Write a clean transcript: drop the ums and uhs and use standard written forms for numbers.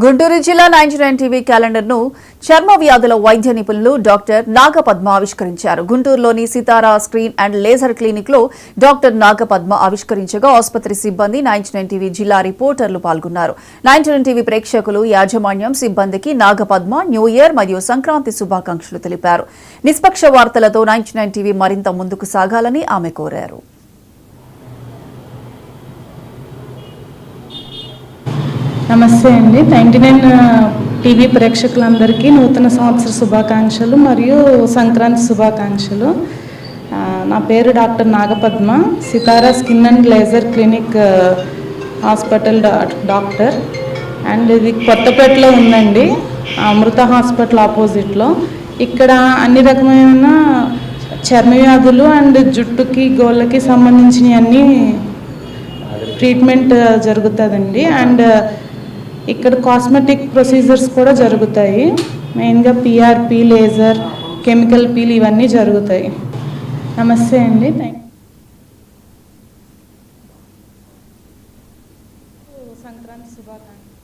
గుంటూరు జిల్లా 99 TV calendar ను చర్మ వ్యాధుల వైద్య నిపుణులు డాక్టర్ నాగపద్మ ఆవిష్కరించారు. గుంటూరులోని సితారా స్క్రీన్ అండ్ లేజర్ క్లినిక్ లో డాక్టర్ నాగపద్మ ఆవిష్కరించగా ఆసుపత్రి సిబ్బంది 99 టీవీ జిల్లా రిపోర్టర్లు పాల్గొన్నారు. 99 టీవీ ప్రేక్షకులు, యాజమాన్యం, సిబ్బందికి నాగపద్మ న్యూ ఇయర్ మరియు సంక్రాంతి శుభాకాంక్షలు తెలిపారు. నిష్పక్ష వార్తలతో 99 టీవీ మరింత ముందుకు సాగాలని ఆమె కోరారు. నమస్తే అండి. 99 టీవీ ప్రేక్షకులందరికీ నూతన సంవత్సర శుభాకాంక్షలు మరియు సంక్రాంతి శుభాకాంక్షలు. నా పేరు doctor Nagapadma, Sitara skin and laser clinic hospital doctor. And ఇది కొత్తపేటలో ఉందండి, అమృత హాస్పిటల్ ఆపోజిట్లో. ఇక్కడ అన్ని రకమైన చర్మ వ్యాధులు అండ్ జుట్టుకి, గోళ్ళకి సంబంధించిన అన్ని ట్రీట్మెంట్ జరుగుతుందండి. అండ్ ఇక్కడ కాస్మెటిక్ ప్రొసీజర్స్ కూడా జరుగుతాయి. మెయిన్గా పిఆర్పి, లేజర్, కెమికల్ పీల్ ఇవన్నీ జరుగుతాయి. నమస్తే అండి. సంక్రాంతి శుభాకాంక్షలు.